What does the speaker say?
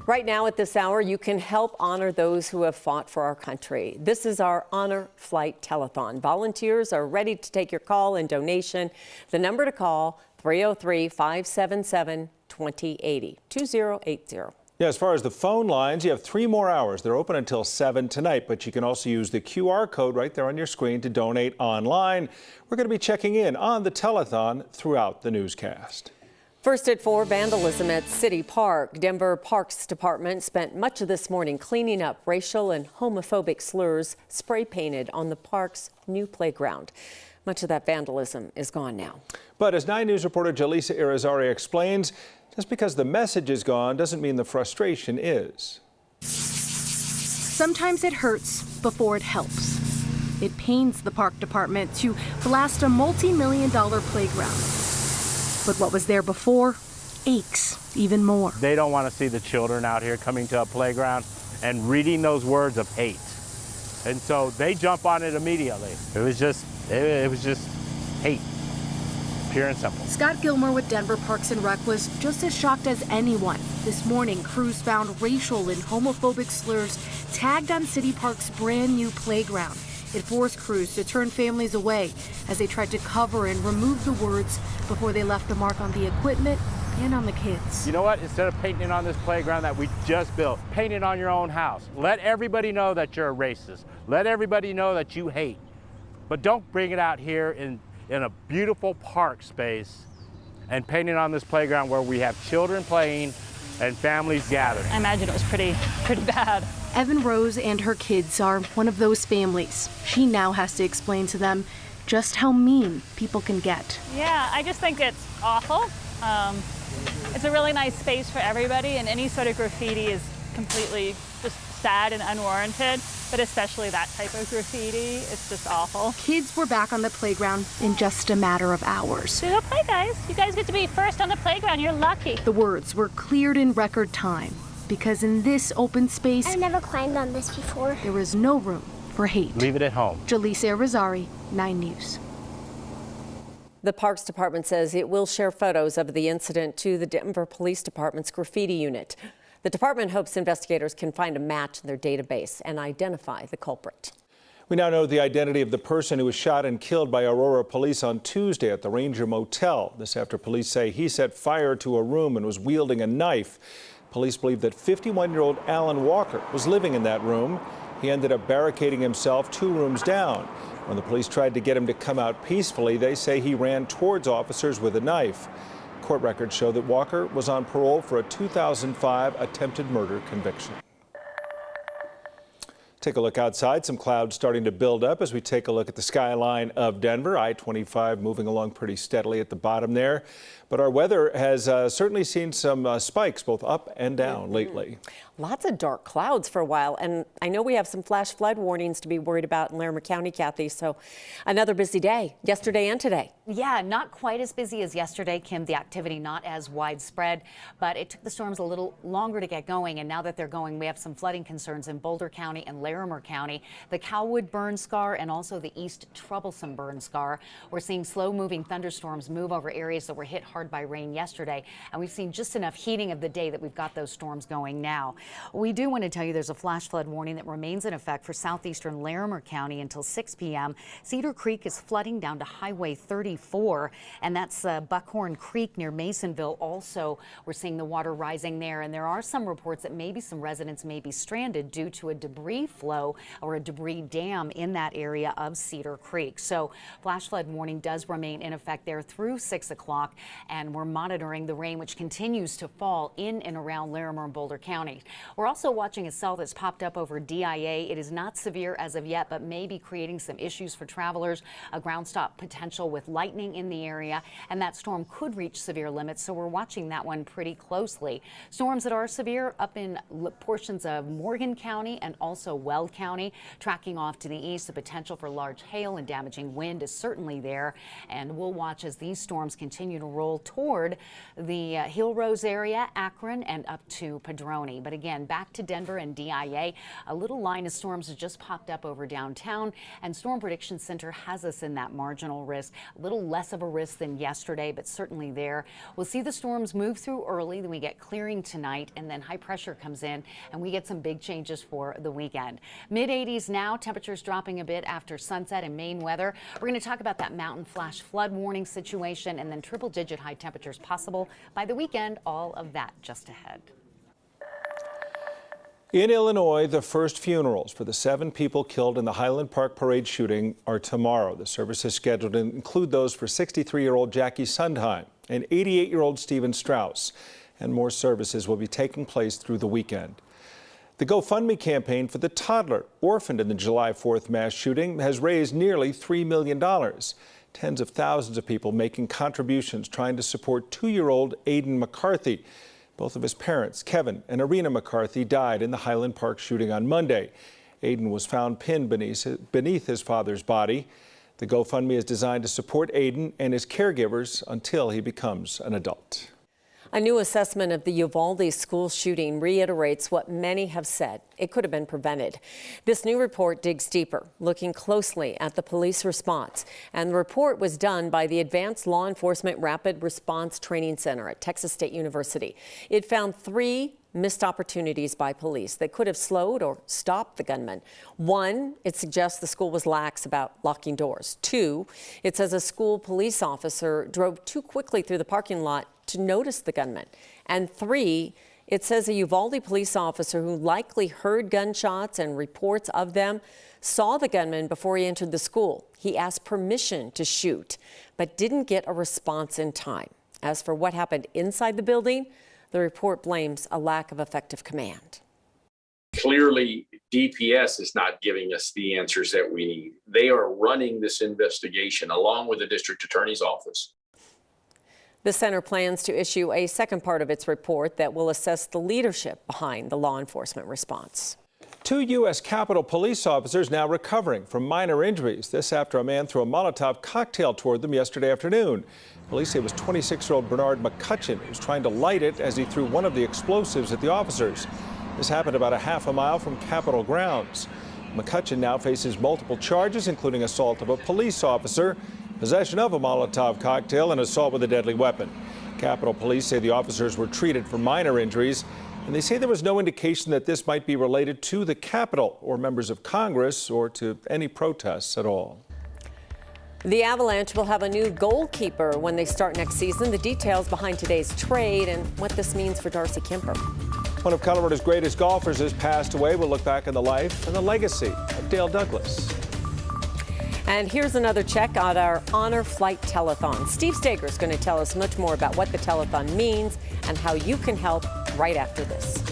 Right now at this hour, you can help honor those who have fought for our country. This is our Honor Flight Telethon. Volunteers are ready to take your call and donation. The number to call, 303-577-2080, 2080. Yeah, as far as the phone lines, you have 3 more hours. They're open until 7 tonight, but you can also use the QR code right there on your screen to donate online. We're going to be checking in on the telethon throughout the newscast. First at 4, vandalism at City Park. Denver Parks Department spent much of this morning cleaning up racial and homophobic slurs spray painted on the park's new playground. Much of that vandalism is gone now. But as 9 News reporter Jaleesa Irizarry explains, just because the message is gone doesn't mean the frustration is. Sometimes it hurts before it helps. It pains the park department to blast a multi-million-dollar playground. But what was there before aches even more. They don't want to see the children out here coming to a playground and reading those words of hate. And so they jump on it immediately. It was just hate, pure and simple. Scott Gilmore with Denver Parks and Rec was just as shocked as anyone. This morning, crews found racial and homophobic slurs tagged on City Park's brand new playground. It forced crews to turn families away as they tried to cover and remove the words before they left a mark on the equipment and on the kids. You know what? Instead of painting on this playground that we just built, paint it on your own house. Let everybody know that you're a racist. Let everybody know that you hate. But don't bring it out here in a beautiful park space and paint it on this playground where we have children playing and families gathered. I imagine it was pretty bad. Evan Rose and her kids are one of those families. She now has to explain to them just how mean people can get. Yeah, I just think it's awful. It's a really nice space for everybody, and any sort of graffiti is completely just sad and unwarranted, but especially that type of graffiti, it's just awful. Kids were back on the playground in just a matter of hours. So go play, guys. You guys get to be first on the playground. You're lucky. The words were cleared in record time because in this open space, I've never climbed on this before. There was no room for hate. Leave it at home. Jaleesa Irizarry, 9 News. The Parks Department says it will share photos of the incident to the Denver Police Department's graffiti unit. The department hopes investigators can find a match in their database and identify the culprit. We now know the identity of the person who was shot and killed by Aurora police on Tuesday at the Ranger Motel. This after police say he set fire to a room and was wielding a knife. Police believe that 51-year-old Alan Walker was living in that room. He ended up barricading himself 2 rooms down. When the police tried to get him to come out peacefully, they say he ran towards officers with a knife. Court records show that Walker was on parole for a 2005 attempted murder conviction. Take a look outside. Some clouds starting to build up as we take a look at the skyline of Denver. I-25 moving along pretty steadily at the bottom there. But our weather has certainly seen some spikes both up and down lately. Lots of dark clouds for a while. And I know we have some flash flood warnings to be worried about in Larimer County, Kathy. So another busy day yesterday and today. Yeah, not quite as busy as yesterday, Kim. The activity not as widespread, but it took the storms a little longer to get going. And now that they're going, we have some flooding concerns in Boulder County and Larimer County, the Cowwood burn scar and also the East Troublesome burn scar. We're seeing slow moving thunderstorms move over areas that were hit hard by rain yesterday. And we've seen just enough heating of the day that we've got those storms going now. We do want to tell you there's a flash flood warning that remains in effect for southeastern Larimer County until 6 p.m. Cedar Creek is flooding down to Highway 34, and that's Buckhorn Creek near Masonville. Also, we're seeing the water rising there, and there are some reports that maybe some residents may be stranded due to a debris flow or a debris dam in that area of Cedar Creek. So flash flood warning does remain in effect there through 6 o'clock, and we're monitoring the rain which continues to fall in and around Larimer and Boulder County. We're also watching a cell that's popped up over DIA. It is not severe as of yet, but may be creating some issues for travelers. A ground stop potential with lightning in the area, and that storm could reach severe limits, so we're watching that one pretty closely. Storms that are severe up in portions of Morgan County and also Weld County. Tracking off to the east, the potential for large hail and damaging wind is certainly there, and we'll watch as these storms continue to roll toward the Hill Rose area, Akron, and up to Padrone. But again, again back to Denver and DIA. A little line of storms has just popped up over downtown, and Storm Prediction Center has us in that marginal risk. A little less of a risk than yesterday, but certainly there. We'll see the storms move through early, then we get clearing tonight, and then high pressure comes in, and we get some big changes for the weekend. Mid-80s now, temperatures dropping a bit after sunset and Maine weather. We're going to talk about that mountain flash flood warning situation, and then triple-digit high temperatures possible by the weekend. All of that just ahead. In Illinois, the first funerals for the 7 people killed in the Highland Park parade shooting are tomorrow. The service is scheduled to include those for 63-year-old Jackie Sundheim and 88-year-old Stephen Strauss, and more services will be taking place through the weekend. The GoFundMe campaign for the toddler orphaned in the July 4th mass shooting has raised nearly $3 million. Tens of thousands of people making contributions trying to support 2-year-old Aiden McCarthy. Both of his parents, Kevin and Arena McCarthy, died in the Highland Park shooting on Monday. Aiden was found pinned beneath his father's body. The GoFundMe is designed to support Aiden and his caregivers until he becomes an adult. A new assessment of the Uvalde school shooting reiterates what many have said. It could have been prevented. This new report digs deeper, looking closely at the police response. And the report was done by the Advanced Law Enforcement Rapid Response Training Center at Texas State University. It found 3 missed opportunities by police that could have slowed or stopped the gunman. 1, it suggests the school was lax about locking doors. 2, it says a school police officer drove too quickly through the parking lot to notice the gunman. And 3, it says a Uvalde police officer who likely heard gunshots and reports of them saw the gunman before he entered the school. He asked permission to shoot, but didn't get a response in time. As for what happened inside the building, the report blames a lack of effective command. Clearly, DPS is not giving us the answers that we need. They are running this investigation along with the district attorney's office. The center plans to issue a second part of its report that will assess the leadership behind the law enforcement response. 2 U.S. Capitol police officers now recovering from minor injuries. This after a man threw a Molotov cocktail toward them yesterday afternoon. Police say it was 26-year-old Bernard McCutcheon who was trying to light it as he threw one of the explosives at the officers. This happened about a half a mile from Capitol grounds. McCutcheon now faces multiple charges, including assault of a police officer, possession of a Molotov cocktail, and assault with a deadly weapon. Capitol Police say the officers were treated for minor injuries, and they say there was no indication that this might be related to the Capitol or members of Congress or to any protests at all. The Avalanche will have a new goalkeeper when they start next season. The details behind today's trade and what this means for Darcy Kemper. One of Colorado's greatest golfers has passed away. We'll look back on the life and the legacy of Dale Douglas. And here's another check on our Honor Flight Telethon. Steve Steger is going to tell us much more about what the telethon means and how you can help right after this.